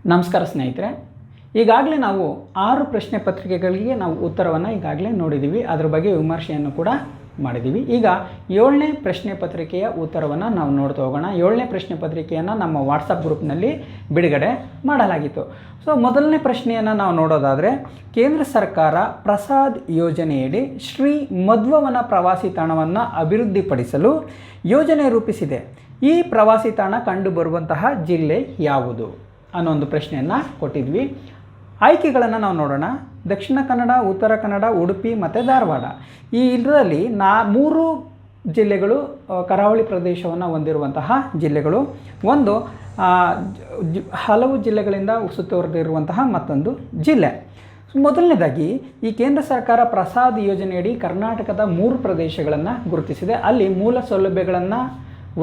ನಮಸ್ಕಾರ ಸ್ನೇಹಿತರೆ. ಈಗಾಗಲೇ ನಾವು 6 ಪ್ರಶ್ನೆ ಪತ್ರಿಕೆಗಳಿಗೆ ನಾವು ಉತ್ತರವನ್ನು ಈಗಾಗಲೇ ನೋಡಿದ್ದೀವಿ. ಅದರ ಬಗ್ಗೆ ವಿಮರ್ಶೆಯನ್ನು ಕೂಡ ಮಾಡಿದ್ದೀವಿ. ಈಗ 7ನೇ ಪ್ರಶ್ನೆ ಪತ್ರಿಕೆಯ ಉತ್ತರವನ್ನು ನಾವು ನೋಡ್ತಾ ಹೋಗೋಣ. 7ನೇ ಪ್ರಶ್ನೆ ಪತ್ರಿಕೆಯನ್ನು ನಮ್ಮ ವಾಟ್ಸಪ್ ಗ್ರೂಪ್ನಲ್ಲಿ ಬಿಡುಗಡೆ ಮಾಡಲಾಗಿತ್ತು. ಸೊ ಮೊದಲನೇ ಪ್ರಶ್ನೆಯನ್ನು ನಾವು ನೋಡೋದಾದರೆ, ಕೇಂದ್ರ ಸರ್ಕಾರ ಪ್ರಸಾದ್ ಯೋಜನೆಯಡಿ ಶ್ರೀ ಮಧ್ವವನ ಪ್ರವಾಸಿ ತಾಣವನ್ನು ಅಭಿವೃದ್ಧಿಪಡಿಸಲು ಯೋಜನೆ ರೂಪಿಸಿದೆ. ಈ ಪ್ರವಾಸಿ ತಾಣ ಕಂಡುಬರುವಂತಹ ಜಿಲ್ಲೆ ಯಾವುದು ಅನ್ನೋ ಒಂದು ಪ್ರಶ್ನೆಯನ್ನು ಕೊಟ್ಟಿದ್ವಿ. ಆಯ್ಕೆಗಳನ್ನು ನಾವು ನೋಡೋಣ. ದಕ್ಷಿಣ ಕನ್ನಡ, ಉತ್ತರ ಕನ್ನಡ, ಉಡುಪಿ ಮತ್ತು ಧಾರವಾಡ. ಈ ಇದರಲ್ಲಿ 3 ಜಿಲ್ಲೆಗಳು ಕರಾವಳಿ ಪ್ರದೇಶವನ್ನು ಹೊಂದಿರುವಂತಹ ಜಿಲ್ಲೆಗಳು. ಒಂದು ಹಲವು ಜಿಲ್ಲೆಗಳಿಂದ ಸುತ್ತುವರೆದಿರುವಂತಹ ಮತ್ತೊಂದು ಜಿಲ್ಲೆ. ಮೊದಲನೇದಾಗಿ ಈ ಕೇಂದ್ರ ಸರ್ಕಾರ ಪ್ರಸಾದ್ ಯೋಜನೆಯಡಿ ಕರ್ನಾಟಕದ 3 ಪ್ರದೇಶಗಳನ್ನು ಗುರುತಿಸಿದೆ. ಅಲ್ಲಿ ಮೂಲ ಸೌಲಭ್ಯಗಳನ್ನು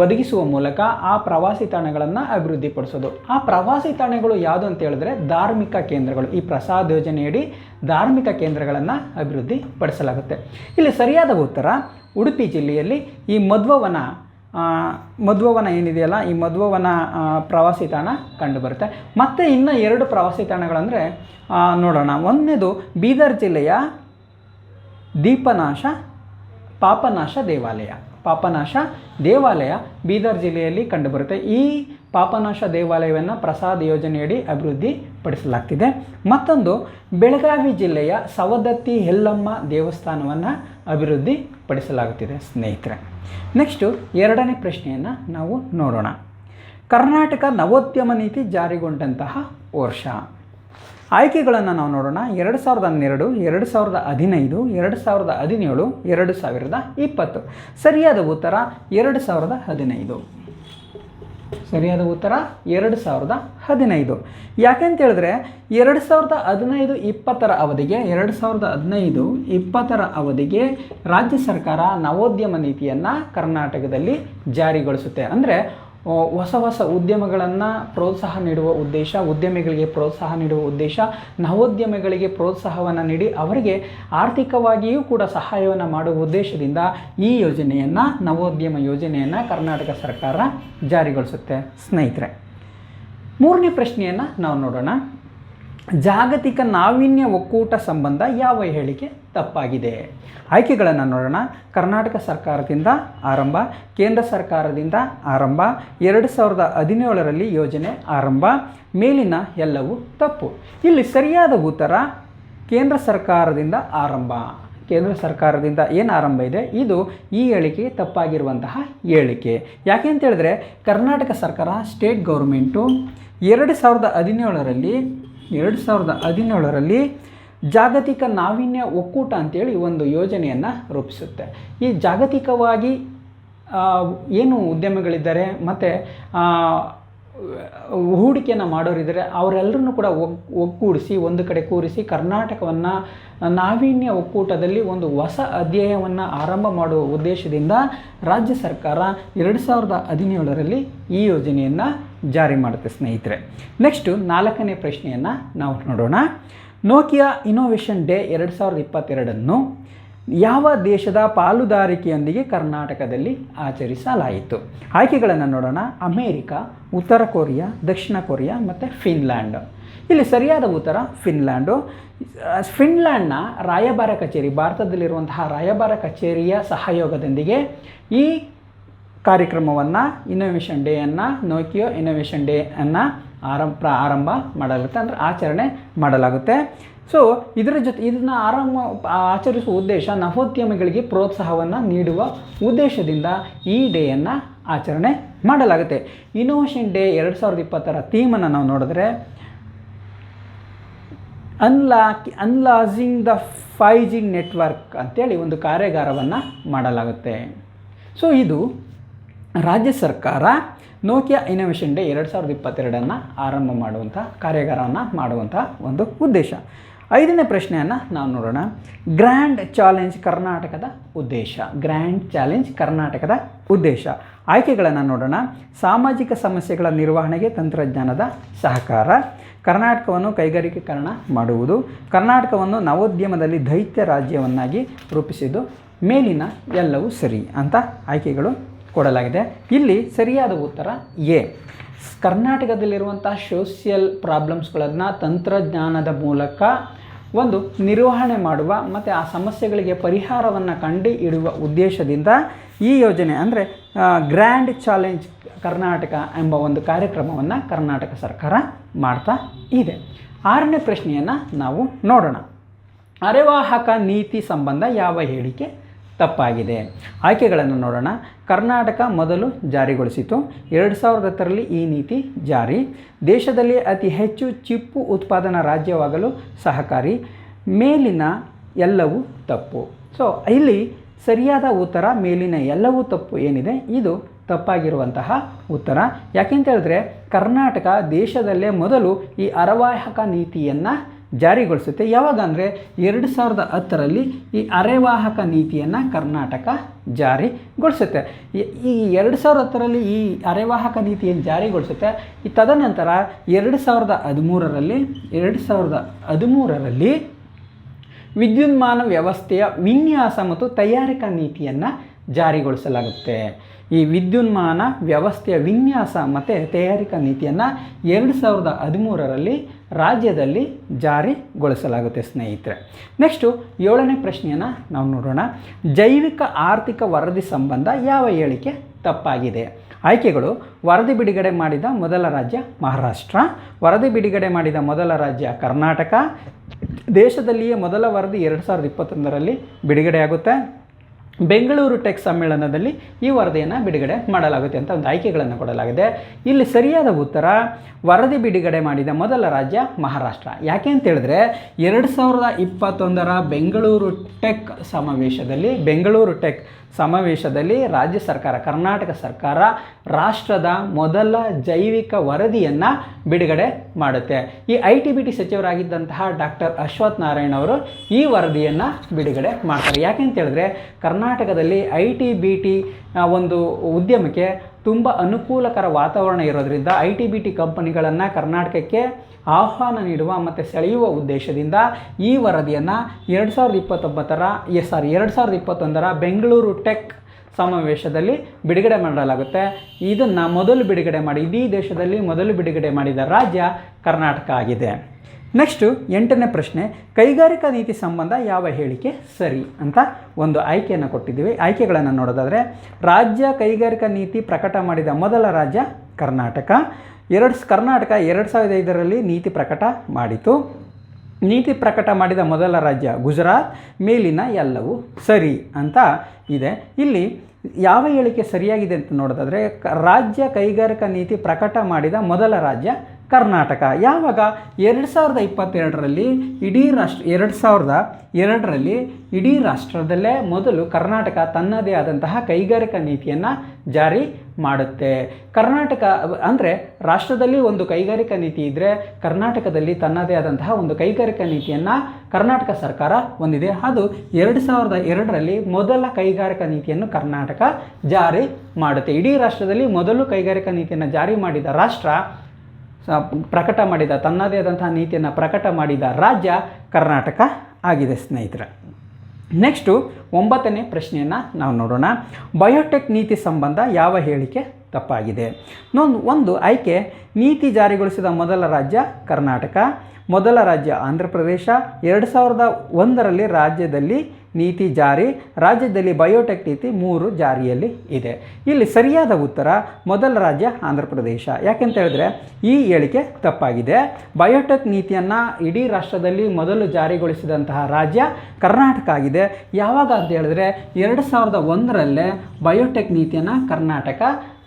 ಒದಗಿಸುವ ಮೂಲಕ ಆ ಪ್ರವಾಸಿ ತಾಣಗಳನ್ನು ಅಭಿವೃದ್ಧಿಪಡಿಸೋದು. ಆ ಪ್ರವಾಸಿ ತಾಣಗಳು ಯಾವುದು ಅಂತ ಹೇಳಿದ್ರೆ ಧಾರ್ಮಿಕ ಕೇಂದ್ರಗಳು. ಈ ಪ್ರಸಾದ್ ಯೋಜನೆಯಡಿ ಧಾರ್ಮಿಕ ಕೇಂದ್ರಗಳನ್ನು ಅಭಿವೃದ್ಧಿಪಡಿಸಲಾಗುತ್ತೆ. ಇಲ್ಲಿ ಸರಿಯಾದ ಉತ್ತರ ಉಡುಪಿ ಜಿಲ್ಲೆಯಲ್ಲಿ ಈ ಮಧ್ವವನ ಏನಿದೆಯಲ್ಲ, ಈ ಮಧ್ವವನ ಪ್ರವಾಸಿ ತಾಣ ಕಂಡುಬರುತ್ತೆ. ಮತ್ತು ಇನ್ನು 2 ಪ್ರವಾಸಿ ತಾಣಗಳಂದರೆ ನೋಡೋಣ. ಒಂದನೇದು ಬೀದರ್ ಜಿಲ್ಲೆಯ ಪಾಪನಾಶ ದೇವಾಲಯ ಬೀದರ್ ಜಿಲ್ಲೆಯಲ್ಲಿ ಕಂಡುಬರುತ್ತೆ. ಈ ಪಾಪನಾಶ ದೇವಾಲಯವನ್ನು ಪ್ರಸಾದ್ ಯೋಜನೆಯಡಿ ಅಭಿವೃದ್ಧಿಪಡಿಸಲಾಗ್ತಿದೆ. ಮತ್ತೊಂದು ಬೆಳಗಾವಿ ಜಿಲ್ಲೆಯ ಸವದತ್ತಿ ಯಲ್ಲಮ್ಮ ದೇವಸ್ಥಾನವನ್ನು ಅಭಿವೃದ್ಧಿಪಡಿಸಲಾಗುತ್ತಿದೆ ಸ್ನೇಹಿತರೆ. ನೆಕ್ಸ್ಟು 2ನೇ ಪ್ರಶ್ನೆಯನ್ನು ನಾವು ನೋಡೋಣ. ಕರ್ನಾಟಕ ನವೋದ್ಯಮ ನೀತಿ ಜಾರಿಗೊಂಡಂತಹ ವರ್ಷ. ಆಯ್ಕೆಗಳನ್ನು ನಾವು ನೋಡೋಣ. 2012, 2015, 2017, 2020. ಸರಿಯಾದ ಉತ್ತರ 2015. ಸರಿಯಾದ ಉತ್ತರ 2015. ಯಾಕೆಂತ ಹೇಳಿದ್ರೆ 2015-20 ಅವಧಿಗೆ 2015-20 ಅವಧಿಗೆ ರಾಜ್ಯ ಸರ್ಕಾರ ನವೋದ್ಯಮ ನೀತಿಯನ್ನು ಕರ್ನಾಟಕದಲ್ಲಿ ಜಾರಿಗೊಳಿಸುತ್ತೆ. ಅಂದರೆ ಹೊಸ ಉದ್ಯಮಗಳನ್ನು ಪ್ರೋತ್ಸಾಹ ನೀಡುವ ಉದ್ದೇಶ, ಉದ್ಯಮಿಗಳಿಗೆ ಪ್ರೋತ್ಸಾಹ ನೀಡುವ ಉದ್ದೇಶ, ನವೋದ್ಯಮಿಗಳಿಗೆ ಪ್ರೋತ್ಸಾಹವನ್ನು ನೀಡಿ ಅವರಿಗೆ ಆರ್ಥಿಕವಾಗಿಯೂ ಕೂಡ ಸಹಾಯವನ್ನು ಮಾಡುವ ಉದ್ದೇಶದಿಂದ ಈ ಯೋಜನೆಯನ್ನು, ನವೋದ್ಯಮ ಯೋಜನೆಯನ್ನು ಕರ್ನಾಟಕ ಸರ್ಕಾರ ಜಾರಿಗೊಳಿಸುತ್ತೆ ಸ್ನೇಹಿತರೆ. 3ನೇ ಪ್ರಶ್ನೆಯನ್ನು ನಾವು ನೋಡೋಣ. ಜಾಗತಿಕ ನಾವೀನ್ಯ ಒಕ್ಕೂಟ ಸಂಬಂಧ ಯಾವ ಹೇಳಿಕೆ ತಪ್ಪಾಗಿದೆ? ಆಯ್ಕೆಗಳನ್ನು ನೋಡೋಣ. ಕರ್ನಾಟಕ ಸರ್ಕಾರದಿಂದ ಆರಂಭ, ಕೇಂದ್ರ ಸರ್ಕಾರದಿಂದ ಆರಂಭ, 2017ರಲ್ಲಿ ಯೋಜನೆ ಆರಂಭ, ಮೇಲಿನ ಎಲ್ಲವೂ ತಪ್ಪು. ಇಲ್ಲಿ ಸರಿಯಾದ ಉತ್ತರ ಕೇಂದ್ರ ಸರ್ಕಾರದಿಂದ ಆರಂಭ. ಕೇಂದ್ರ ಸರ್ಕಾರದಿಂದ ಏನು ಆರಂಭ ಇದೆ, ಇದು ಈ ಹೇಳಿಕೆ ತಪ್ಪಾಗಿರುವಂತಹ ಹೇಳಿಕೆ. ಯಾಕೆ ಅಂತ ಹೇಳಿದ್ರೆ ಕರ್ನಾಟಕ ಸರ್ಕಾರ, ಸ್ಟೇಟ್ ಗೌರ್ಮೆಂಟು 2017ರಲ್ಲಿ ಜಾಗತಿಕ ನಾವೀನ್ಯ ಒಕ್ಕೂಟ ಅಂತೇಳಿ ಒಂದು ಯೋಜನೆಯನ್ನು ರೂಪಿಸುತ್ತೆ. ಈ ಜಾಗತಿಕವಾಗಿ ಏನು ಉದ್ಯಮಿಗಳಿದ್ದಾರೆ ಮತ್ತು ಹೂಡಿಕೆಯನ್ನು ಮಾಡೋರಿದ್ದಾರೆ ಅವರೆಲ್ಲರನ್ನೂ ಕೂಡ ಒಗ್ಗೂಡಿಸಿ ಒಂದು ಕಡೆ ಕೂರಿಸಿ ಕರ್ನಾಟಕವನ್ನು ನಾವೀನ್ಯ ಒಕ್ಕೂಟದಲ್ಲಿ ಒಂದು ಹೊಸ ಅಧ್ಯಾಯವನ್ನು ಆರಂಭ ಮಾಡುವ ಉದ್ದೇಶದಿಂದ ರಾಜ್ಯ ಸರ್ಕಾರ 2017ರಲ್ಲಿ ಈ ಯೋಜನೆಯನ್ನು ಜಾರಿ ಮಾಡುತ್ತೆ ಸ್ನೇಹಿತರೆ. ನೆಕ್ಸ್ಟು 4ನೇ ಪ್ರಶ್ನೆಯನ್ನು ನಾವು ನೋಡೋಣ. ನೋಕಿಯಾ ಇನ್ನೋವೇಷನ್ ಡೇ 2022 ಯಾವ ದೇಶದ ಪಾಲುದಾರಿಕೆಯೊಂದಿಗೆ ಕರ್ನಾಟಕದಲ್ಲಿ ಆಚರಿಸಲಾಯಿತು? ಆಯ್ಕೆಗಳನ್ನು ನೋಡೋಣ. ಅಮೇರಿಕಾ, ಉತ್ತರ ಕೊರಿಯಾ, ದಕ್ಷಿಣ ಕೊರಿಯಾ ಮತ್ತು ಫಿನ್ಲ್ಯಾಂಡ್. ಇಲ್ಲಿ ಸರಿಯಾದ ಉತ್ತರ ಫಿನ್ಲ್ಯಾಂಡ್ನ ರಾಯಭಾರ ಕಚೇರಿ, ಭಾರತದಲ್ಲಿರುವಂತಹ ರಾಯಭಾರ ಕಚೇರಿಯ ಸಹಯೋಗದೊಂದಿಗೆ ಈ ಕಾರ್ಯಕ್ರಮವನ್ನು, ಇನ್ನೋವೇಷನ್ ಡೇಯನ್ನು, ನೋಕಿಯೋ ಇನ್ನೋವೇಷನ್ ಡೇಯನ್ನು ಆರಂಭ ಮಾಡಲಾಗುತ್ತೆ, ಅಂದರೆ ಆಚರಣೆ ಮಾಡಲಾಗುತ್ತೆ. ಸೊ ಇದನ್ನು ಆಚರಿಸುವ ಉದ್ದೇಶ ನವೋದ್ಯಮಿಗಳಿಗೆ ಪ್ರೋತ್ಸಾಹವನ್ನು ನೀಡುವ ಉದ್ದೇಶದಿಂದ ಈ ಡೇಯನ್ನು ಆಚರಣೆ ಮಾಡಲಾಗುತ್ತೆ. ಇನ್ನೋವೇಷನ್ ಡೇ 2020ರ ಥೀಮನ್ನು ನಾವು ನೋಡಿದ್ರೆ ಅನ್ಲಾಜಿಂಗ್ ದ 5G ನೆಟ್ವರ್ಕ್ ಅಂತೇಳಿ ಒಂದು ಕಾರ್ಯಾಗಾರವನ್ನು ಮಾಡಲಾಗುತ್ತೆ. ಸೊ ಇದು ರಾಜ್ಯ ಸರ್ಕಾರ ನೋಕಿಯಾ ಇನ್ನೋವೇಷನ್ ಡೇ 2022 ಆರಂಭ ಮಾಡುವಂಥ ಕಾರ್ಯಾಗಾರವನ್ನು ಮಾಡುವಂಥ ಒಂದು ಉದ್ದೇಶ. 5ನೇ ಪ್ರಶ್ನೆಯನ್ನು ನಾವು ನೋಡೋಣ. ಗ್ರ್ಯಾಂಡ್ ಚಾಲೆಂಜ್ ಕರ್ನಾಟಕದ ಉದ್ದೇಶ. ಆಯ್ಕೆಗಳನ್ನು ನೋಡೋಣ. ಸಾಮಾಜಿಕ ಸಮಸ್ಯೆಗಳ ನಿರ್ವಹಣೆಗೆ ತಂತ್ರಜ್ಞಾನದ ಸಹಕಾರ, ಕರ್ನಾಟಕವನ್ನು ಕೈಗಾರಿಕೀಕರಣ ಮಾಡುವುದು, ಕರ್ನಾಟಕವನ್ನು ನವೋದ್ಯಮದಲ್ಲಿ ದೈತ್ಯ ರಾಜ್ಯವನ್ನಾಗಿ ರೂಪಿಸಿದ್ದು, ಮೇಲಿನ ಎಲ್ಲವೂ ಸರಿ ಅಂತ ಆಯ್ಕೆಗಳು ಕೊಡಲಾಗಿದೆ. ಇಲ್ಲಿ ಸರಿಯಾದ ಉತ್ತರ ಎ. ಕರ್ನಾಟಕದಲ್ಲಿರುವಂಥ ಸೋಷಿಯಲ್ ಪ್ರಾಬ್ಲಮ್ಸ್ಗಳನ್ನು ತಂತ್ರಜ್ಞಾನದ ಮೂಲಕ ಒಂದು ನಿರ್ವಹಣೆ ಮಾಡುವ ಮತ್ತು ಆ ಸಮಸ್ಯೆಗಳಿಗೆ ಪರಿಹಾರವನ್ನು ಕಂಡು ಹಿಡಿಯುವ ಉದ್ದೇಶದಿಂದ ಈ ಯೋಜನೆ ಅಂದರೆ ಗ್ರ್ಯಾಂಡ್ ಚಾಲೆಂಜ್ ಕರ್ನಾಟಕ ಎಂಬ ಒಂದು ಕಾರ್ಯಕ್ರಮವನ್ನು ಕರ್ನಾಟಕ ಸರ್ಕಾರ ಮಾಡ್ತಾ ಇದೆ. 6ನೇ ಪ್ರಶ್ನೆಯನ್ನು ನಾವು ನೋಡೋಣ. ಅರೆವಾಹಕ ನೀತಿ ಸಂಬಂಧ ಯಾವ ಹೇಳಿಕೆ ತಪ್ಪಾಗಿದೆ? ಆಯ್ಕೆಗಳನ್ನು ನೋಡೋಣ. ಕರ್ನಾಟಕ ಮೊದಲು ಜಾರಿಗೊಳಿಸಿತು. 2010ರಲ್ಲಿ ಈ ನೀತಿ ಜಾರಿ. ದೇಶದಲ್ಲಿ ಅತಿ ಹೆಚ್ಚು ಚಿಪ್ಪು ಉತ್ಪಾದನಾ ರಾಜ್ಯವಾಗಲು ಸಹಕಾರಿ. ಮೇಲಿನ ಎಲ್ಲವೂ ತಪ್ಪು. ಸೊ ಇಲ್ಲಿ ಸರಿಯಾದ ಉತ್ತರ ಮೇಲಿನ ಎಲ್ಲವೂ ತಪ್ಪು ಏನಿದೆ ಇದು ತಪ್ಪಾಗಿರುವಂತಹ ಉತ್ತರ. ಯಾಕೆಂತ ಹೇಳಿದ್ರೆ ಕರ್ನಾಟಕ ದೇಶದಲ್ಲೇ ಮೊದಲು ಈ ಅರೆವಾಹಕ ನೀತಿಯನ್ನು ಜಾರಿಗೊಳಿಸುತ್ತೆ. ಯಾವಾಗ ಅಂದರೆ 2010ರಲ್ಲಿ ಈ ಅರೆವಾಹಕ ನೀತಿಯನ್ನು ಕರ್ನಾಟಕ ಜಾರಿಗೊಳಿಸುತ್ತೆ. ಈ 2010ರಲ್ಲಿ ಈ ಅರೆವಾಹಕ ನೀತಿಯನ್ನು ಜಾರಿಗೊಳಿಸುತ್ತೆ. ಈ ತದನಂತರ 2013ರಲ್ಲಿ ವಿದ್ಯುನ್ಮಾನ ವ್ಯವಸ್ಥೆಯ ವಿನ್ಯಾಸ ಮತ್ತು ತಯಾರಿಕಾ ನೀತಿಯನ್ನು ಜಾರಿಗೊಳಿಸಲಾಗುತ್ತೆ. ಈ ವಿದ್ಯುನ್ಮಾನ ವ್ಯವಸ್ಥೆಯ ವಿನ್ಯಾಸ ಮತ್ತು ತಯಾರಿಕಾ ನೀತಿಯನ್ನು 2013ರಲ್ಲಿ ರಾಜ್ಯದಲ್ಲಿ ಜಾರಿಗೊಳಿಸಲಾಗುತ್ತೆ ಸ್ನೇಹಿತರೆ. ನೆಕ್ಸ್ಟು 7ನೇ ಪ್ರಶ್ನೆಯನ್ನು ನಾವು ನೋಡೋಣ. ಜೈವಿಕ ಆರ್ಥಿಕ ವರದಿ ಸಂಬಂಧ ಯಾವ ಹೇಳಿಕೆ ತಪ್ಪಾಗಿದೆ? ಆಯ್ಕೆಗಳು: ವರದಿ ಬಿಡುಗಡೆ ಮಾಡಿದ ಮೊದಲ ರಾಜ್ಯ ಮಹಾರಾಷ್ಟ್ರ, ವರದಿ ಬಿಡುಗಡೆ ಮಾಡಿದ ಮೊದಲ ರಾಜ್ಯ ಕರ್ನಾಟಕ, ದೇಶದಲ್ಲಿಯೇ ಮೊದಲ ವರದಿ 2021ರಲ್ಲಿ ಬಿಡುಗಡೆಯಾಗುತ್ತೆ, ಬೆಂಗಳೂರು ಟೆಕ್ ಸಮ್ಮೇಳನದಲ್ಲಿ ಈ ವರದಿಯನ್ನು ಬಿಡುಗಡೆ ಮಾಡಲಾಗುತ್ತೆ ಅಂತ ಒಂದು ಆಯ್ಕೆಗಳನ್ನು ಕೊಡಲಾಗಿದೆ. ಇಲ್ಲಿ ಸರಿಯಾದ ಉತ್ತರ ವರದಿ ಬಿಡುಗಡೆ ಮಾಡಿದ ಮೊದಲ ರಾಜ್ಯ ಮಹಾರಾಷ್ಟ್ರ. ಯಾಕೆ ಅಂತ ಹೇಳಿದ್ರೆ 2021ರ ಬೆಂಗಳೂರು ಟೆಕ್ ಸಮಾವೇಶದಲ್ಲಿ ರಾಜ್ಯ ಸರ್ಕಾರ ಕರ್ನಾಟಕ ಸರ್ಕಾರ ರಾಷ್ಟ್ರದ ಮೊದಲ ಜೈವಿಕ ವರದಿಯನ್ನು ಬಿಡುಗಡೆ ಮಾಡುತ್ತೆ. ಈ ITBT ಸಚಿವರಾಗಿದ್ದಂತಹ ಡಾಕ್ಟರ್ ಅಶ್ವಥ್ ನಾರಾಯಣ್ ಅವರು ಈ ವರದಿಯನ್ನು ಬಿಡುಗಡೆ ಮಾಡ್ತಾರೆ. ಯಾಕೆ ಅಂತ ಹೇಳಿದ್ರೆ ಕರ್ನಾಟಕದಲ್ಲಿ ITBT ಒಂದು ಉದ್ಯಮಕ್ಕೆ ತುಂಬ ಅನುಕೂಲಕರ ವಾತಾವರಣ ಇರೋದರಿಂದ ITBT ಕಂಪನಿಗಳನ್ನು ಕರ್ನಾಟಕಕ್ಕೆ ಆಹ್ವಾನ ನೀಡುವ ಮತ್ತು ಸೆಳೆಯುವ ಉದ್ದೇಶದಿಂದ ಈ ವರದಿಯನ್ನು 2021ರ ಬೆಂಗಳೂರು ಟೆಕ್ ಸಮಾವೇಶದಲ್ಲಿ ಬಿಡುಗಡೆ ಮಾಡಲಾಗುತ್ತೆ. ಇದನ್ನು ಇಡೀ ದೇಶದಲ್ಲಿ ಮೊದಲು ಬಿಡುಗಡೆ ಮಾಡಿದ ರಾಜ್ಯ ಕರ್ನಾಟಕ ಆಗಿದೆ. ನೆಕ್ಸ್ಟು 8ನೇ ಪ್ರಶ್ನೆ. ಕೈಗಾರಿಕಾ ನೀತಿ ಸಂಬಂಧ ಯಾವ ಹೇಳಿಕೆ ಸರಿ ಅಂತ ಒಂದು ಆಯ್ಕೆಯನ್ನು ಕೊಟ್ಟಿದ್ದೀವಿ. ಆಯ್ಕೆಗಳನ್ನು ನೋಡೋದಾದರೆ ರಾಜ್ಯ ಕೈಗಾರಿಕಾ ನೀತಿ ಪ್ರಕಟ ಮಾಡಿದ ಮೊದಲ ರಾಜ್ಯ ಕರ್ನಾಟಕ. ಕರ್ನಾಟಕ 2005ರಲ್ಲಿ ನೀತಿ ಪ್ರಕಟ ಮಾಡಿತು. ನೀತಿ ಪ್ರಕಟ ಮಾಡಿದ ಮೊದಲ ರಾಜ್ಯ ಗುಜರಾತ್. ಮೇಲಿನ ಎಲ್ಲವೂ ಸರಿ ಅಂತ ಇದೆ. ಇಲ್ಲಿ ಯಾವ ಹೇಳಿಕೆ ಸರಿಯಾಗಿದೆ ಅಂತ ನೋಡೋದಾದರೆ ರಾಜ್ಯ ಕೈಗಾರಿಕಾ ನೀತಿ ಪ್ರಕಟ ಮಾಡಿದ ಮೊದಲ ರಾಜ್ಯ ಕರ್ನಾಟಕ. ಯಾವಾಗ 2022ರಲ್ಲಿ ಇಡೀ ರಾಷ್ಟ್ರದಲ್ಲೇ ಮೊದಲು ಕರ್ನಾಟಕ ತನ್ನದೇ ಆದಂತಹ ಕೈಗಾರಿಕಾ ನೀತಿಯನ್ನು ಜಾರಿ ಮಾಡುತ್ತೆ. ಕರ್ನಾಟಕ ಅಂದರೆ ರಾಷ್ಟ್ರದಲ್ಲಿ ಒಂದು ಕೈಗಾರಿಕಾ ನೀತಿ ಇದ್ದರೆ ಕರ್ನಾಟಕದಲ್ಲಿ ತನ್ನದೇ ಆದಂತಹ ಒಂದು ಕೈಗಾರಿಕಾ ನೀತಿಯನ್ನು ಕರ್ನಾಟಕ ಸರ್ಕಾರ ಹೊಂದಿದೆ. ಅದು 2002ರಲ್ಲಿ ಮೊದಲ ಕೈಗಾರಿಕಾ ನೀತಿಯನ್ನು ಕರ್ನಾಟಕ ಜಾರಿ ಮಾಡುತ್ತೆ. ಇಡೀ ರಾಷ್ಟ್ರದಲ್ಲಿ ಮೊದಲು ಕೈಗಾರಿಕಾ ನೀತಿಯನ್ನು ಜಾರಿ ಮಾಡಿದ ರಾಷ್ಟ್ರ ತನ್ನದೇ ಆದಂತಹ ನೀತಿಯನ್ನು ಪ್ರಕಟ ಮಾಡಿದ ರಾಜ್ಯ ಕರ್ನಾಟಕ ಆಗಿದೆ ಸ್ನೇಹಿತರೆ. ನೆಕ್ಸ್ಟು 9ನೇ ಪ್ರಶ್ನೆಯನ್ನು ನಾವು ನೋಡೋಣ. ಬಯೋಟೆಕ್ ನೀತಿ ಸಂಬಂಧ ಯಾವ ಹೇಳಿಕೆ ತಪ್ಪಾಗಿದೆ? ಒಂದು ಆಯ್ಕೆ ನೀತಿ ಜಾರಿಗೊಳಿಸಿದ ಮೊದಲ ರಾಜ್ಯ ಕರ್ನಾಟಕ, ಮೊದಲ ರಾಜ್ಯ ಆಂಧ್ರ ಪ್ರದೇಶ. 2001ರಲ್ಲಿ ರಾಜ್ಯದಲ್ಲಿ ನೀತಿ ಜಾರಿ, ರಾಜ್ಯದಲ್ಲಿ ಬಯೋಟೆಕ್ ನೀತಿ 3 ಜಾರಿಯಲ್ಲಿ ಇದೆ. ಇಲ್ಲಿ ಸರಿಯಾದ ಉತ್ತರ ಮೊದಲ ರಾಜ್ಯ ಆಂಧ್ರ ಪ್ರದೇಶ. ಯಾಕೆಂತ ಹೇಳಿದ್ರೆ ಈ ಹೇಳಿಕೆ ತಪ್ಪಾಗಿದೆ. ಬಯೋಟೆಕ್ ನೀತಿಯನ್ನು ಇಡೀ ರಾಷ್ಟ್ರದಲ್ಲಿ ಮೊದಲು ಜಾರಿಗೊಳಿಸಿದಂತಹ ರಾಜ್ಯ ಕರ್ನಾಟಕ ಆಗಿದೆ. ಯಾವಾಗ ಅಂತ ಹೇಳಿದ್ರೆ 2001ರಲ್ಲೇ ಬಯೋಟೆಕ್ ನೀತಿಯನ್ನು ಕರ್ನಾಟಕ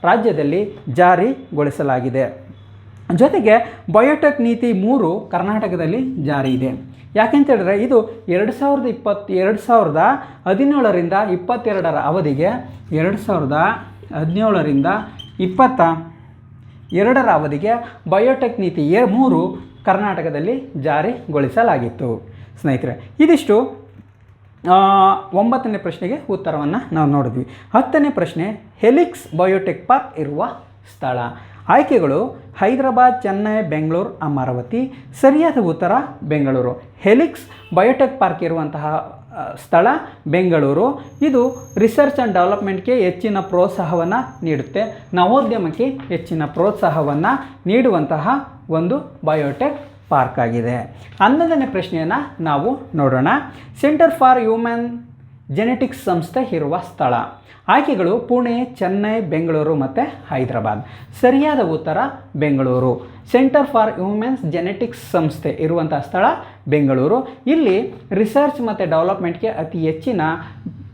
ರಾಜ್ಯದಲ್ಲಿ ಜಾರಿಗೊಳಿಸಲಾಗಿದೆ. ಜೊತೆಗೆ ಬಯೋಟೆಕ್ ನೀತಿ 3 ಕರ್ನಾಟಕದಲ್ಲಿ ಜಾರಿ ಇದೆ. ಯಾಕೆಂತ ಹೇಳಿದ್ರೆ ಇದು 2017ರಿಂದ 22ರ ಅವಧಿಗೆ 2017ರಿಂದ 22ರ ಅವಧಿಗೆ ಬಯೋಟೆಕ್ ನೀತಿ 3 ಕರ್ನಾಟಕದಲ್ಲಿ ಜಾರಿಗೊಳಿಸಲಾಗಿತ್ತು. ಸ್ನೇಹಿತರೆ, ಇದಿಷ್ಟು 9ನೇ ಪ್ರಶ್ನೆಗೆ ಉತ್ತರವನ್ನು ನಾವು ನೋಡಿದ್ವಿ. 10ನೇ ಪ್ರಶ್ನೆ, ಹೆಲಿಕ್ಸ್ ಬಯೋಟೆಕ್ ಪಾರ್ಕ್ ಇರುವ ಸ್ಥಳ. ಆಯ್ಕೆಗಳು ಹೈದರಾಬಾದ್, ಚೆನ್ನೈ, ಬೆಂಗಳೂರು, ಅಮರಾವತಿ. ಸರಿಯಾದ ಉತ್ತರ ಬೆಂಗಳೂರು. ಹೆಲಿಕ್ಸ್ ಬಯೋಟೆಕ್ ಪಾರ್ಕ್ ಇರುವಂತಹ ಸ್ಥಳ ಬೆಂಗಳೂರು. ಇದು ರಿಸರ್ಚ್ ಆ್ಯಂಡ್ ಡೆವಲಪ್ಮೆಂಟ್ಗೆ ಹೆಚ್ಚಿನ ಪ್ರೋತ್ಸಾಹವನ್ನು ನೀಡುತ್ತೆ, ನವೋದ್ಯಮಕ್ಕೆ ಹೆಚ್ಚಿನ ಪ್ರೋತ್ಸಾಹವನ್ನು ನೀಡುವಂತಹ ಒಂದು ಬಯೋಟೆಕ್ ಪಾರ್ಕ್ ಆಗಿದೆ. 11ನೇ ಪ್ರಶ್ನೆಯನ್ನು ನಾವು ನೋಡೋಣ. ಸೆಂಟರ್ ಫಾರ್ ಹ್ಯೂಮನ್ ಜೆನೆಟಿಕ್ಸ್ ಸಂಸ್ಥೆ ಇರುವ ಸ್ಥಳ. ಆಯ್ಕೆಗಳು ಪುಣೆ, ಚೆನ್ನೈ, ಬೆಂಗಳೂರು ಮತ್ತು ಹೈದರಾಬಾದ್. ಸರಿಯಾದ ಉತ್ತರ Bengaluru. Centre for humans genetics ಸಂಸ್ಥೆ ಇರುವಂಥ ಸ್ಥಳ ಬೆಂಗಳೂರು. ಇಲ್ಲಿ ರಿಸರ್ಚ್ ಮತ್ತು ಡೆವಲಪ್ಮೆಂಟ್ಗೆ ಅತಿ ಹೆಚ್ಚಿನ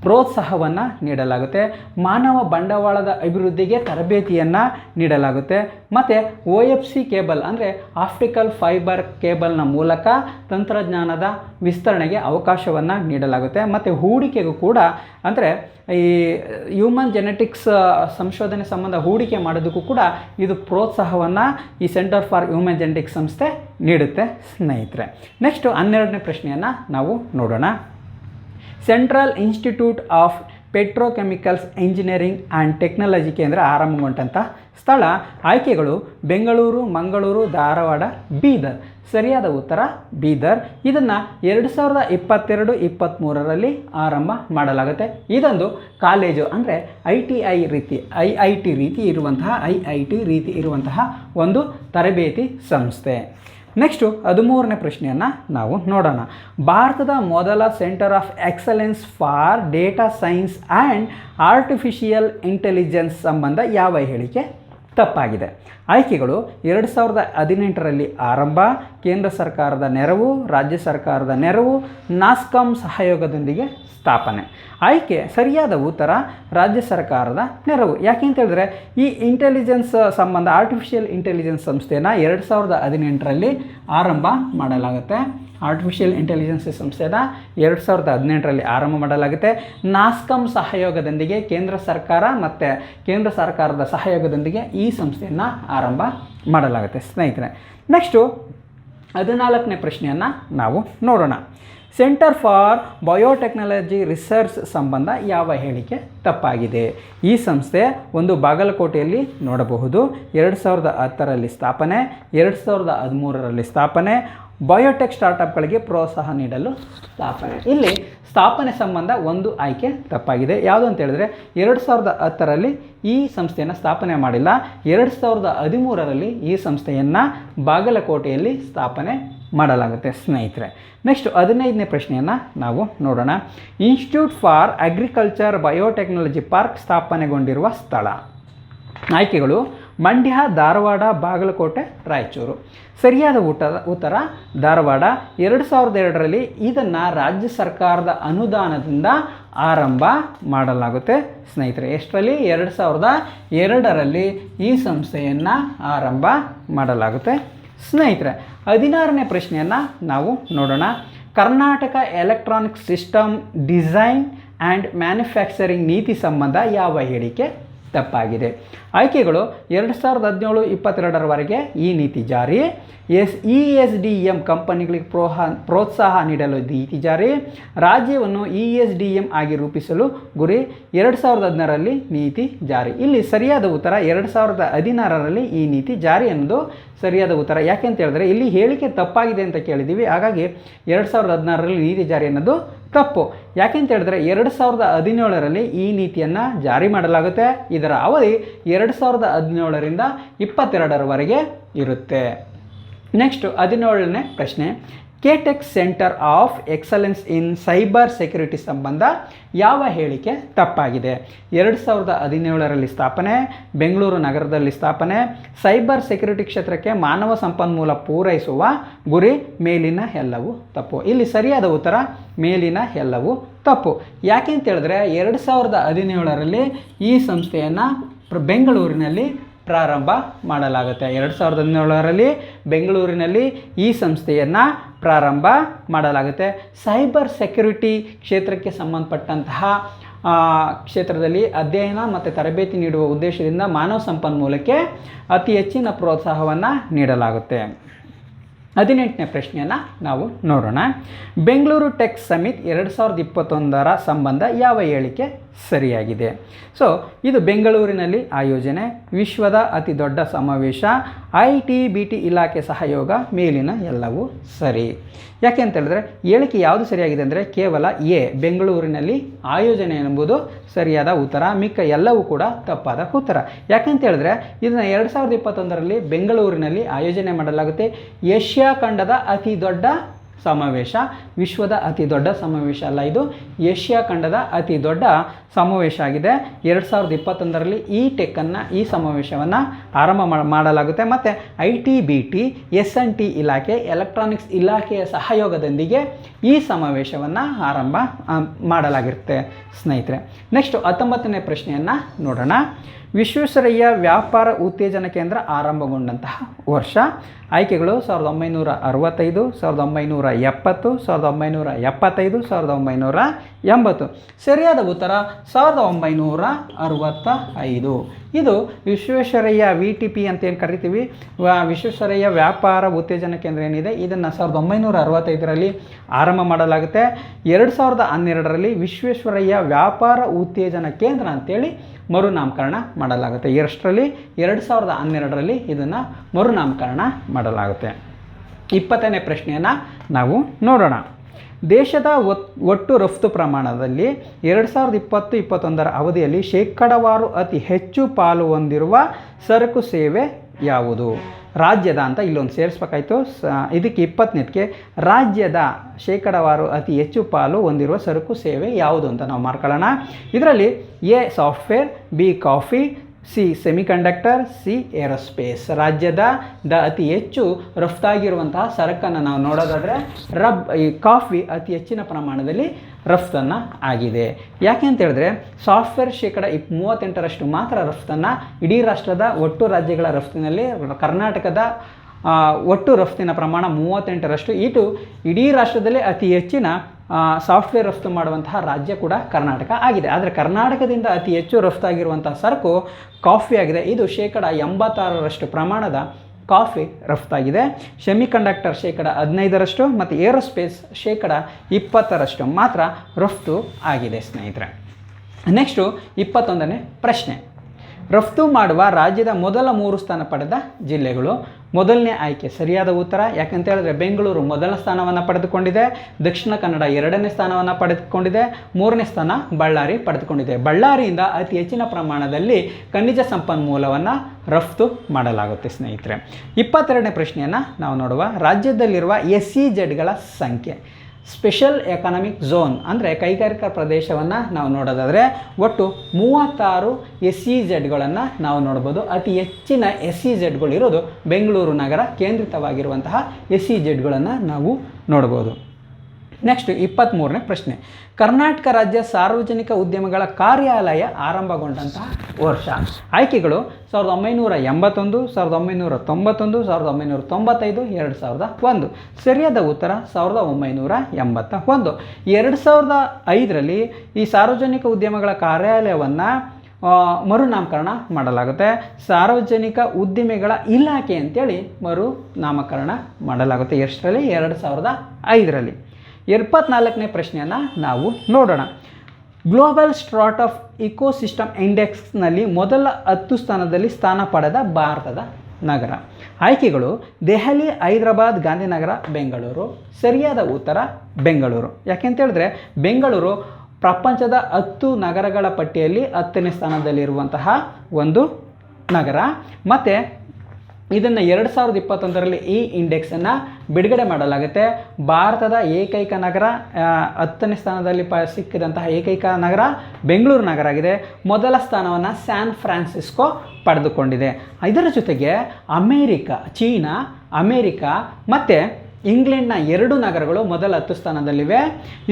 ಪ್ರೋತ್ಸಾಹವನ್ನು ನೀಡಲಾಗುತ್ತೆ, ಮಾನವ ಬಂಡವಾಳದ ಅಭಿವೃದ್ಧಿಗೆ ತರಬೇತಿಯನ್ನು ನೀಡಲಾಗುತ್ತೆ ಮತ್ತು OFC ಕೇಬಲ್ ಅಂದರೆ ಆಪ್ಟಿಕಲ್ ಫೈಬರ್ ಕೇಬಲ್ನ ಮೂಲಕ ತಂತ್ರಜ್ಞಾನದ ವಿಸ್ತರಣೆಗೆ ಅವಕಾಶವನ್ನು ನೀಡಲಾಗುತ್ತೆ ಮತ್ತು ಹೂಡಿಕೆಗೂ ಕೂಡ ಅಂದರೆ ಈ ಹ್ಯೂಮನ್ ಜೆನೆಟಿಕ್ಸ್ ಸಂಶೋಧನೆ ಸಂಬಂಧ ಹೂಡಿಕೆ ಮಾಡೋದಕ್ಕೂ ಕೂಡ ಇದು ಪ್ರೋತ್ಸಾಹವನ್ನು ಈ ಸೆಂಟರ್ ಫಾರ್ ಹ್ಯೂಮನ್ ಜೆನೆಟಿಕ್ಸ್ ಸಂಸ್ಥೆ ನೀಡುತ್ತೆ ಸ್ನೇಹಿತರೆ. ನೆಕ್ಸ್ಟು 12ನೇ ಪ್ರಶ್ನೆಯನ್ನು ನಾವು ನೋಡೋಣ. Central institute of petrochemicals engineering and technology ಕೇಂದ್ರ ಆರಂಭಗೊಂಡಂಥ ಸ್ಥಳ. ಆಯ್ಕೆಗಳು ಬೆಂಗಳೂರು, ಮಂಗಳೂರು, ಧಾರವಾಡ, ಬೀದರ್. ಸರಿಯಾದ ಉತ್ತರ ಬೀದರ್. ಇದನ್ನು 2022-23ರಲ್ಲಿ ಆರಂಭ ಮಾಡಲಾಗುತ್ತೆ. ಇದೊಂದು ಕಾಲೇಜು ಅಂದರೆ IIT ರೀತಿ ಇರುವಂತಹ ಒಂದು ತರಬೇತಿ ಸಂಸ್ಥೆ. ನೆಕ್ಸ್ಟು 13ನೇ ಪ್ರಶ್ನೆಯನ್ನು ನಾವು ನೋಡೋಣ. ಭಾರತದ ಮೊದಲ centre of excellence for data science and artificial intelligence ಸಂಬಂಧ ಯಾವ ಹೇಳಿಕೆ ತಪ್ಪಾಗಿದೆ? ಆಯ್ಕೆಗಳು 2018ರಲ್ಲಿ ಆರಂಭ, ಕೇಂದ್ರ ಸರ್ಕಾರದ ನೆರವು, ರಾಜ್ಯ ಸರ್ಕಾರದ ನೆರವು, ನಾಸ್ಕಾಂ ಸಹಯೋಗದೊಂದಿಗೆ ಸ್ಥಾಪನೆ. ಆಯ್ಕೆ ಸರಿಯಾದ ಉತ್ತರ ರಾಜ್ಯ ಸರ್ಕಾರದ ನೆರವು. ಯಾಕೆ ಅಂತ ಹೇಳಿದ್ರೆ ಈ ಇಂಟೆಲಿಜೆನ್ಸ್ ಸಂಬಂಧ ಆರ್ಟಿಫಿಷಿಯಲ್ ಇಂಟೆಲಿಜೆನ್ಸ್ ಸಂಸ್ಥೆಯನ್ನು 2018ರಲ್ಲಿ ಆರಂಭ ಮಾಡಲಾಗುತ್ತೆ. ಆರ್ಟಿಫಿಷಿಯಲ್ ಇಂಟೆಲಿಜೆನ್ಸ್ ಸಂಸ್ಥೆನ 2018ರಲ್ಲಿ ಆರಂಭ ಮಾಡಲಾಗುತ್ತೆ. ನಾಸ್ಕಾಂ ಸಹಯೋಗದೊಂದಿಗೆ ಕೇಂದ್ರ ಸರ್ಕಾರದ ಸಹಯೋಗದೊಂದಿಗೆ ಈ ಸಂಸ್ಥೆಯನ್ನು ಆರಂಭ ಮಾಡಲಾಗುತ್ತೆ ಸ್ನೇಹಿತರೆ. ನೆಕ್ಸ್ಟು 14ನೇ ಪ್ರಶ್ನೆಯನ್ನು ನಾವು ನೋಡೋಣ. ಸೆಂಟರ್ ಫಾರ್ ಬಯೋಟೆಕ್ನಾಲಜಿ ರಿಸರ್ಚ್ ಸಂಬಂಧ ಯಾವ ಹೇಳಿಕೆ ತಪ್ಪಾಗಿದೆ? ಈ ಸಂಸ್ಥೆ ಒಂದು ಬಾಗಲಕೋಟೆಯಲ್ಲಿ ನೋಡಬಹುದು. 2010ರಲ್ಲಿ ಸ್ಥಾಪನೆ, 2013ರಲ್ಲಿ ಸ್ಥಾಪನೆ. ಬಯೋಟೆಕ್ ಸ್ಟಾರ್ಟಪ್ಗಳಿಗೆ ಪ್ರೋತ್ಸಾಹ ನೀಡಲು ಸ್ಥಾಪನೆ. ಇಲ್ಲಿ ಸ್ಥಾಪನೆ ಸಂಬಂಧ ಒಂದು ಆಯ್ಕೆ ತಪ್ಪಾಗಿದೆ. ಯಾವುದು ಅಂತ ಹೇಳಿದ್ರೆ 2010ರಲ್ಲಿ ಈ ಸಂಸ್ಥೆಯನ್ನು ಸ್ಥಾಪನೆ ಮಾಡಿಲ್ಲ, 2013ರಲ್ಲಿ ಈ ಸಂಸ್ಥೆಯನ್ನು ಬಾಗಲಕೋಟೆಯಲ್ಲಿ ಸ್ಥಾಪನೆ ಮಾಡಲಾಗುತ್ತೆ ಸ್ನೇಹಿತರೆ. ನೆಕ್ಸ್ಟ್ 15ನೇ ಪ್ರಶ್ನೆಯನ್ನು ನಾವು ನೋಡೋಣ. Institute for agriculture biotechnology park ಸ್ಥಾಪನೆಗೊಂಡಿರುವ ಸ್ಥಳ. ಆಯ್ಕೆಗಳು ಮಂಡ್ಯ, ಧಾರವಾಡ, ಬಾಗಲಕೋಟೆ, ರಾಯಚೂರು. ಸರಿಯಾದ ಉತ್ತರ ಧಾರವಾಡ. 2002ರಲ್ಲಿ ಇದನ್ನು ರಾಜ್ಯ ಸರ್ಕಾರದ ಅನುದಾನದಿಂದ ಆರಂಭ ಮಾಡಲಾಗುತ್ತೆ ಸ್ನೇಹಿತರೆ. ಎಷ್ಟರಲ್ಲಿ? 2002ರಲ್ಲಿ ಈ ಸಂಸ್ಥೆಯನ್ನು ಆರಂಭ ಮಾಡಲಾಗುತ್ತೆ ಸ್ನೇಹಿತರೆ. 16ನೇ ಪ್ರಶ್ನೆಯನ್ನು ನಾವು ನೋಡೋಣ. Karnataka electronic system design and manufacturing ನೀತಿ ಸಂಬಂಧ ಯಾವ ಹೇಳಿಕೆ ತಪ್ಪಾಗಿದೆ? ಆಯ್ಕೆಗಳು 2017-22ರವರೆಗೆ ಈ ನೀತಿ ಜಾರಿ, ESDM ಕಂಪನಿಗಳಿಗೆ ಪ್ರೋತ್ಸಾಹ ನೀಡಲು ನೀತಿ ಜಾರಿ, ರಾಜ್ಯವನ್ನು ESDM ಆಗಿ ರೂಪಿಸಲು ಗುರಿ, 2016ರಲ್ಲಿ ನೀತಿ ಜಾರಿ. ಇಲ್ಲಿ ಸರಿಯಾದ ಉತ್ತರ 2016ರಲ್ಲಿ ಈ ನೀತಿ ಜಾರಿ ಅನ್ನೋದು ಸರಿಯಾದ ಉತ್ತರ. ಯಾಕೆ ಅಂತ ಹೇಳಿದ್ರೆ ಇಲ್ಲಿ ಹೇಳಿಕೆ ತಪ್ಪಾಗಿದೆ ಅಂತ ಕೇಳಿದ್ದೀವಿ, ಹಾಗಾಗಿ 2016ರಲ್ಲಿ ನೀತಿ ಜಾರಿ ಅನ್ನೋದು ತಪ್ಪು. ಯಾಕೆ ಅಂತ ಹೇಳಿದ್ರೆ 2017ರಲ್ಲಿ ಈ ನೀತಿಯನ್ನು ಜಾರಿ ಮಾಡಲಾಗುತ್ತೆ. ಇದರ ಅವಧಿ 2017ರಿಂದ 22ರವರೆಗೆ ಇರುತ್ತೆ. ನೆಕ್ಸ್ಟ್ 17ನೇ ಪ್ರಶ್ನೆ. K tech centre of excellence in cyber security ಸಂಬಂಧ ಯಾವ ಹೇಳಿಕೆ ತಪ್ಪಾಗಿದೆ? 2017ರಲ್ಲಿ ಸ್ಥಾಪನೆ, ಬೆಂಗಳೂರು ನಗರದಲ್ಲಿ ಸ್ಥಾಪನೆ, ಸೈಬರ್ ಸೆಕ್ಯುರಿಟಿ ಕ್ಷೇತ್ರಕ್ಕೆ ಮಾನವ ಸಂಪನ್ಮೂಲ ಪೂರೈಸುವ ಗುರಿ, ಮೇಲಿನ ಎಲ್ಲವೂ ತಪ್ಪು. ಇಲ್ಲಿ ಸರಿಯಾದ ಉತ್ತರ ಮೇಲಿನ ಎಲ್ಲವೂ ತಪ್ಪು. ಯಾಕೆ ಅಂತ ಹೇಳಿದ್ರೆ 2017ರಲ್ಲಿ ಈ ಸಂಸ್ಥೆಯನ್ನು ಬೆಂಗಳೂರಿನಲ್ಲಿ ಪ್ರಾರಂಭ ಮಾಡಲಾಗುತ್ತೆ. 2017ರಲ್ಲಿ ಬೆಂಗಳೂರಿನಲ್ಲಿ ಈ ಸಂಸ್ಥೆಯನ್ನು ಪ್ರಾರಂಭ ಮಾಡಲಾಗುತ್ತೆ. ಸೈಬರ್ ಸೆಕ್ಯುರಿಟಿ ಕ್ಷೇತ್ರಕ್ಕೆ ಸಂಬಂಧಪಟ್ಟಂತಹ ಕ್ಷೇತ್ರದಲ್ಲಿ ಅಧ್ಯಯನ ಮತ್ತು ತರಬೇತಿ ನೀಡುವ ಉದ್ದೇಶದಿಂದ ಮಾನವ ಸಂಪನ್ಮೂಲಕ್ಕೆ ಅತಿ ಹೆಚ್ಚಿನ ಪ್ರೋತ್ಸಾಹವನ್ನು ನೀಡಲಾಗುತ್ತೆ. 18ನೇ ಪ್ರಶ್ನೆಯನ್ನು ನಾವು ನೋಡೋಣ. ಬೆಂಗಳೂರು ಟೆಕ್ ಸಮಿಟ್ 2021ರ ಸಂಬಂಧ ಯಾವ ಹೇಳಿಕೆ ಸರಿಯಾಗಿದೆ. ಸೊ ಇದು ಬೆಂಗಳೂರಿನಲ್ಲಿ ಆಯೋಜನೆ, ವಿಶ್ವದ ಅತಿ ದೊಡ್ಡ ಸಮಾವೇಶ, ITBT ಇಲಾಖೆ ಸಹಯೋಗ, ಮೇಲಿನ ಎಲ್ಲವೂ ಸರಿ. ಯಾಕೆ ಅಂತ ಹೇಳಿದ್ರೆ ಹೇಳಿಕೆ ಯಾವುದು ಸರಿಯಾಗಿದೆ ಅಂದರೆ ಕೇವಲ ಎ ಬೆಂಗಳೂರಿನಲ್ಲಿ ಆಯೋಜನೆ ಎಂಬುದು ಸರಿಯಾದ ಉತ್ತರ, ಮಿಕ್ಕ ಎಲ್ಲವೂ ಕೂಡ ತಪ್ಪಾದ ಉತ್ತರ. ಯಾಕೆಂತ ಹೇಳಿದ್ರೆ ಇದನ್ನು 2021ರಲ್ಲಿ ಬೆಂಗಳೂರಿನಲ್ಲಿ ಆಯೋಜನೆ ಮಾಡಲಾಗುತ್ತೆ. ಏಷ್ಯಾ ಖಂಡದ ಅತಿ ದೊಡ್ಡ ಸಮಾವೇಶ, ವಿಶ್ವದ ಅತಿ ದೊಡ್ಡ ಸಮಾವೇಶ ಅಲ್ಲ, ಇದು ಏಷ್ಯಾ ಖಂಡದ ಅತಿ ದೊಡ್ಡ ಸಮಾವೇಶ ಆಗಿದೆ. 2021ರಲ್ಲಿ ಈ ಸಮಾವೇಶವನ್ನು ಆರಂಭ ಮಾಡಲಾಗುತ್ತೆ. ಮತ್ತು ITBT S&T ಇಲಾಖೆ, ಎಲೆಕ್ಟ್ರಾನಿಕ್ಸ್ ಇಲಾಖೆಯ ಸಹಯೋಗದೊಂದಿಗೆ ಈ ಸಮಾವೇಶವನ್ನು ಆರಂಭ ಮಾಡಲಾಗಿರುತ್ತೆ ಸ್ನೇಹಿತರೆ. ನೆಕ್ಸ್ಟ್ 19ನೇ ಪ್ರಶ್ನೆಯನ್ನು ನೋಡೋಣ. ವಿಶ್ವೇಶ್ವರಯ್ಯ ವ್ಯಾಪಾರ ಉತ್ತೇಜನ ಕೇಂದ್ರ ಆರಂಭಗೊಂಡಂತಹ ವರ್ಷ. ಆಯ್ಕೆಗಳು 1965, 1970, 1975, 1980. ಸರಿಯಾದ ಉತ್ತರ 1965. ಇದು ವಿಶ್ವೇಶ್ವರಯ್ಯ VTP ಅಂತ ಏನು ಕರಿತೀವಿ, ವಿಶ್ವೇಶ್ವರಯ್ಯ ವ್ಯಾಪಾರ ಉತ್ತೇಜನ ಕೇಂದ್ರ ಏನಿದೆ ಇದನ್ನು 1965ರಲ್ಲಿ ಆರಂಭ ಮಾಡಲಾಗುತ್ತೆ. 2012ರಲ್ಲಿ ವಿಶ್ವೇಶ್ವರಯ್ಯ ವ್ಯಾಪಾರ ಉತ್ತೇಜನ ಕೇಂದ್ರ ಅಂತೇಳಿ ಮರುನಾಮಕರಣ ಮಾಡಲಾಗುತ್ತೆ. 2012ರಲ್ಲಿ ಇದನ್ನು ಮರುನಾಮಕರಣ ಮಾಡಲಾಗುತ್ತೆ. 20ನೇ ಪ್ರಶ್ನೆಯನ್ನು ನಾವು ನೋಡೋಣ. ದೇಶದ ಒಟ್ಟು ರಫ್ತು ಪ್ರಮಾಣದಲ್ಲಿ 2020-21 ಅವಧಿಯಲ್ಲಿ ಶೇಕಡಾವಾರು ಅತಿ ಹೆಚ್ಚು ಪಾಲು ಹೊಂದಿರುವ ಸರಕು ಸೇವೆ ಯಾವುದು? ರಾಜ್ಯದ ಅಂತ ಇಲ್ಲೊಂದು ಸೇರಿಸ್ಬೇಕಾಯ್ತು. ಇದಕ್ಕೆ 20ನೇದಕ್ಕೆ ರಾಜ್ಯದ ಶೇಕಡಾವಾರು ಅತಿ ಹೆಚ್ಚು ಪಾಲು ಹೊಂದಿರುವ ಸರಕು ಸೇವೆ ಯಾವುದು ಅಂತ ನಾವು ಮಾಡ್ಕೊಳ್ಳೋಣ. ಇದರಲ್ಲಿ A software, B coffee, C semiconductor, C aerospace. ರಾಜ್ಯದ ಅತಿ ಹೆಚ್ಚು ರಫ್ತಾಗಿರುವಂತಹ ಸರಕನ್ನು ನಾವು ನೋಡೋದಾದರೆ ಈ ಕಾಫಿ ಅತಿ ಹೆಚ್ಚಿನ ಪ್ರಮಾಣದಲ್ಲಿ ರಫ್ತನ್ನು ಆಗಿದೆ. ಯಾಕೆ ಅಂತ ಹೇಳಿದ್ರೆ ಸಾಫ್ಟ್ವೇರ್ ಶೇಕಡ 38ರಷ್ಟು ಮಾತ್ರ ರಫ್ತನ್ನು ಇಡೀ ರಾಷ್ಟ್ರದ ಒಟ್ಟು ರಾಜ್ಯಗಳ ರಫ್ತಿನಲ್ಲಿ ಕರ್ನಾಟಕದ ಒಟ್ಟು ರಫ್ತಿನ ಪ್ರಮಾಣ 38ರಷ್ಟು. ಇಡೀ ರಾಷ್ಟ್ರದಲ್ಲಿ ಅತಿ ಹೆಚ್ಚಿನ ಸಾಫ್ಟ್ವೇರ್ ರಫ್ತು ಮಾಡುವಂತಹ ರಾಜ್ಯ ಕೂಡ ಕರ್ನಾಟಕ ಆಗಿದೆ. ಆದರೆ ಕರ್ನಾಟಕದಿಂದ ಅತಿ ಹೆಚ್ಚು ರಫ್ತಾಗಿರುವಂತಹ ಸರಕು ಕಾಫಿ ಆಗಿದೆ. ಇದು ಶೇಕಡ 86ರಷ್ಟು ಪ್ರಮಾಣದ ಕಾಫಿ ರಫ್ತಾಗಿದೆ. ಸೆಮಿಕಂಡಕ್ಟರ್ ಶೇಕಡ 15ರಷ್ಟು ಮತ್ತು ಏರೋಸ್ಪೇಸ್ ಶೇಕಡ 20ರಷ್ಟು ಮಾತ್ರ ರಫ್ತು ಆಗಿದೆ ಸ್ನೇಹಿತರೆ. ನೆಕ್ಸ್ಟು 21ನೇ ಪ್ರಶ್ನೆ. ರಫ್ತು ಮಾಡುವ ರಾಜ್ಯದ ಮೊದಲ 3 ಸ್ಥಾನ ಪಡೆದ ಜಿಲ್ಲೆಗಳು. ಮೊದಲನೇ ಆಯ್ಕೆ ಸರಿಯಾದ ಉತ್ತರ. ಯಾಕಂತ ಹೇಳಿದ್ರೆ ಬೆಂಗಳೂರು ಮೊದಲ ಸ್ಥಾನವನ್ನು ಪಡೆದುಕೊಂಡಿದೆ, ದಕ್ಷಿಣ ಕನ್ನಡ 2ನೇ ಸ್ಥಾನವನ್ನು ಪಡೆದುಕೊಂಡಿದೆ, 3ನೇ ಸ್ಥಾನ ಬಳ್ಳಾರಿ ಪಡೆದುಕೊಂಡಿದೆ. ಬಳ್ಳಾರಿಯಿಂದ ಅತಿ ಹೆಚ್ಚಿನ ಪ್ರಮಾಣದಲ್ಲಿ ಖನಿಜ ಸಂಪನ್ಮೂಲವನ್ನು ರಫ್ತು ಮಾಡಲಾಗುತ್ತೆ ಸ್ನೇಹಿತರೆ. 22ನೇ ಪ್ರಶ್ನೆಯನ್ನು ನಾವು ನೋಡುವ. ರಾಜ್ಯದಲ್ಲಿರುವ SEZಗಳ ಸಂಖ್ಯೆ. ಸ್ಪೆಷಲ್ ಎಕನಾಮಿಕ್ ಝೋನ್ ಅಂದರೆ ಕೈಗಾರಿಕಾ ಪ್ರದೇಶವನ್ನು ನಾವು ನೋಡೋದಾದರೆ ಒಟ್ಟು 36 SEZಗಳನ್ನು ನಾವು ನೋಡ್ಬೋದು. ಅತಿ ಹೆಚ್ಚಿನ SEZಗಳು ಇರೋದು ಬೆಂಗಳೂರು ನಗರ ಕೇಂದ್ರಿತವಾಗಿರುವಂತಹ SEZಗಳನ್ನು ನಾವು ನೋಡ್ಬೋದು. ನೆಕ್ಸ್ಟ್ 23ನೇ ಪ್ರಶ್ನೆ. ಕರ್ನಾಟಕ ರಾಜ್ಯ ಸಾರ್ವಜನಿಕ ಉದ್ಯಮಗಳ ಕಾರ್ಯಾಲಯ ಆರಂಭಗೊಂಡಂತಹ ವರ್ಷ. ಆಯ್ಕೆಗಳು 1981, 1991, 1995, 2001. ಸರಿಯಾದ ಉತ್ತರ 1981. 2005ರಲ್ಲಿ ಈ ಸಾರ್ವಜನಿಕ ಉದ್ಯಮಗಳ ಕಾರ್ಯಾಲಯವನ್ನು ಮರುನಾಮಕರಣ ಮಾಡಲಾಗುತ್ತೆ. ಸಾರ್ವಜನಿಕ ಉದ್ದಿಮೆಗಳ ಇಲಾಖೆ ಅಂತೇಳಿ ಮರುನಾಮಕರಣ ಮಾಡಲಾಗುತ್ತೆ. ಎಷ್ಟರಲ್ಲಿ? 2005ರಲ್ಲಿ. 24ನೇ ಪ್ರಶ್ನೆಯನ್ನು ನಾವು ನೋಡೋಣ. ಗ್ಲೋಬಲ್ ಸ್ಟಾರ್ಟ್ ಅಪ್ ಇಕೋಸಿಸ್ಟಮ್ ಇಂಡೆಕ್ಸ್ನಲ್ಲಿ ಮೊದಲ 10 ಸ್ಥಾನದಲ್ಲಿ ಸ್ಥಾನ ಪಡೆದ ಭಾರತದ ನಗರ. ಆಯ್ಕೆಗಳು ದೆಹಲಿ, ಹೈದರಾಬಾದ್, ಗಾಂಧಿನಗರ, ಬೆಂಗಳೂರು. ಸರಿಯಾದ ಉತ್ತರ ಬೆಂಗಳೂರು. ಯಾಕೆಂತ ಹೇಳಿದ್ರೆ ಬೆಂಗಳೂರು ಪ್ರಪಂಚದ 10 ನಗರಗಳ ಪಟ್ಟಿಯಲ್ಲಿ 10ನೇ ಸ್ಥಾನದಲ್ಲಿರುವಂತಹ ಒಂದು ನಗರ. ಮತ್ತು ಇದನ್ನು 2021ರಲ್ಲಿ ಈ ಇಂಡೆಕ್ಸನ್ನು ಬಿಡುಗಡೆ ಮಾಡಲಾಗುತ್ತೆ. ಭಾರತದ ಏಕೈಕ ನಗರ 10ನೇ ಸ್ಥಾನದಲ್ಲಿ ಸಿಕ್ಕಿದಂತಹ ಏಕೈಕ ನಗರ ಬೆಂಗಳೂರು ನಗರ ಆಗಿದೆ. ಮೊದಲ ಸ್ಥಾನವನ್ನು ಸ್ಯಾನ್ ಫ್ರಾನ್ಸಿಸ್ಕೋ ಪಡೆದುಕೊಂಡಿದೆ. ಇದರ ಜೊತೆಗೆ ಚೀನಾ, ಅಮೇರಿಕಾ ಮತ್ತು ಇಂಗ್ಲೆಂಡ್ನ 2 ನಗರಗಳು ಮೊದಲ 10 ಸ್ಥಾನದಲ್ಲಿವೆ.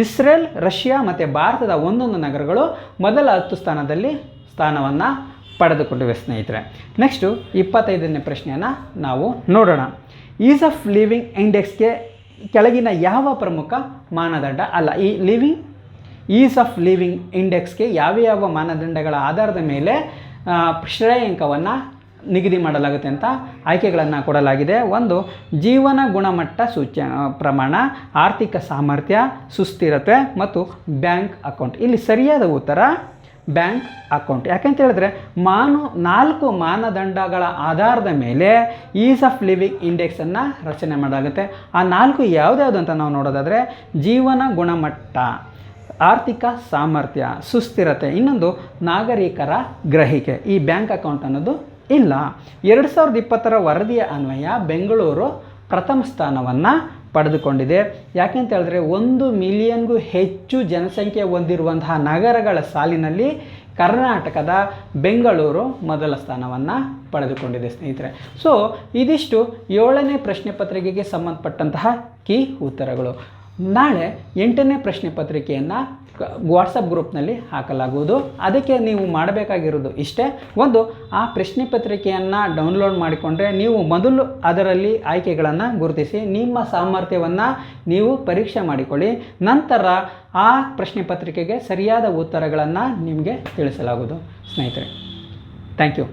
ಇಸ್ರೇಲ್, ರಷ್ಯಾ ಮತ್ತು ಭಾರತದ 1 ನಗರಗಳು ಮೊದಲ 10 ಸ್ಥಾನದಲ್ಲಿ ಸ್ಥಾನವನ್ನು ಪಡೆದುಕೊಂಡಿವೆ ಸ್ನೇಹಿತರೆ. ನೆಕ್ಸ್ಟು 25ನೇ ಪ್ರಶ್ನೆಯನ್ನು ನಾವು ನೋಡೋಣ. ಈಸ್ ಆಫ್ ಲಿವಿಂಗ್ ಇಂಡೆಕ್ಸ್ಗೆ ಕೆಳಗಿನ ಯಾವ ಪ್ರಮುಖ ಮಾನದಂಡ ಅಲ್ಲ? ಈಸ್ ಆಫ್ ಲಿವಿಂಗ್ ಇಂಡೆಕ್ಸ್ಗೆ ಯಾವ ಮಾನದಂಡಗಳ ಆಧಾರದ ಮೇಲೆ ಶ್ರೇಯಾಂಕವನ್ನು ನಿಗದಿ ಮಾಡಲಾಗುತ್ತೆ ಅಂತ ಆಯ್ಕೆಗಳನ್ನು ಕೊಡಲಾಗಿದೆ. 1 ಜೀವನ ಗುಣಮಟ್ಟ ಪ್ರಮಾಣ, ಆರ್ಥಿಕ ಸಾಮರ್ಥ್ಯ, ಸುಸ್ಥಿರತೆ ಮತ್ತು ಬ್ಯಾಂಕ್ ಅಕೌಂಟ್. ಇಲ್ಲಿ ಸರಿಯಾದ ಉತ್ತರ ಬ್ಯಾಂಕ್ ಅಕೌಂಟ್. ಯಾಕೆಂತ ಹೇಳಿದ್ರೆ 4 ಮಾನದಂಡಗಳ ಆಧಾರದ ಮೇಲೆ ಈಸ್ ಆಫ್ ಲಿವಿಂಗ್ ಇಂಡೆಕ್ಸನ್ನು ರಚನೆ ಮಾಡಲಾಗುತ್ತೆ. ಆ 4 ಯಾವುದ್ಯಾವುದು ಅಂತ ನಾವು ನೋಡೋದಾದರೆ ಜೀವನ ಗುಣಮಟ್ಟ, ಆರ್ಥಿಕ ಸಾಮರ್ಥ್ಯ, ಸುಸ್ಥಿರತೆ, ಇನ್ನೊಂದು ನಾಗರಿಕರ ಗ್ರಹಿಕೆ. ಈ ಬ್ಯಾಂಕ್ ಅಕೌಂಟ್ ಅನ್ನೋದು ಇಲ್ಲ. 2020 ವರದಿಯ ಅನ್ವಯ ಬೆಂಗಳೂರು ಪ್ರಥಮ ಸ್ಥಾನವನ್ನು ಪಡೆದುಕೊಂಡಿದೆ. ಯಾಕೆಂತ ಹೇಳಿದ್ರೆ 1 ಮಿಲಿಯನ್ಗೂ ಹೆಚ್ಚು ಜನಸಂಖ್ಯೆ ಹೊಂದಿರುವಂತಹ ನಗರಗಳ ಸಾಲಿನಲ್ಲಿ ಕರ್ನಾಟಕದ ಬೆಂಗಳೂರು ಮೊದಲ ಸ್ಥಾನವನ್ನು ಪಡೆದುಕೊಂಡಿದೆ ಸ್ನೇಹಿತರೆ. ಸೊ ಇದಿಷ್ಟು 7ನೇ ಪ್ರಶ್ನೆ ಪತ್ರಿಕೆಗೆ ಸಂಬಂಧಪಟ್ಟಂತಹ ಕೀ ಉತ್ತರಗಳು. ನಾಳೆ 8ನೇ ಪ್ರಶ್ನೆ ಪತ್ರಿಕೆಯನ್ನು ವಾಟ್ಸಪ್ ಗ್ರೂಪ್ನಲ್ಲಿ ಹಾಕಲಾಗುವುದು. ಅದಕ್ಕೆ ನೀವು ಮಾಡಬೇಕಾಗಿರೋದು ಇಷ್ಟೇ, ಒಂದು ಆ ಪ್ರಶ್ನೆ ಪತ್ರಿಕೆಯನ್ನು ಡೌನ್ಲೋಡ್ ಮಾಡಿಕೊಂಡ್ರೆ ನೀವು ಮೊದಲು ಅದರಲ್ಲಿ ಆಯ್ಕೆಗಳನ್ನು ಗುರುತಿಸಿ ನಿಮ್ಮ ಸಾಮರ್ಥ್ಯವನ್ನು ನೀವು ಪರೀಕ್ಷೆ ಮಾಡಿಕೊಳ್ಳಿ. ನಂತರ ಆ ಪ್ರಶ್ನೆ ಪತ್ರಿಕೆಗೆ ಸರಿಯಾದ ಉತ್ತರಗಳನ್ನು ನಿಮಗೆ ತಿಳಿಸಲಾಗುವುದು ಸ್ನೇಹಿತರೆ. Thank you.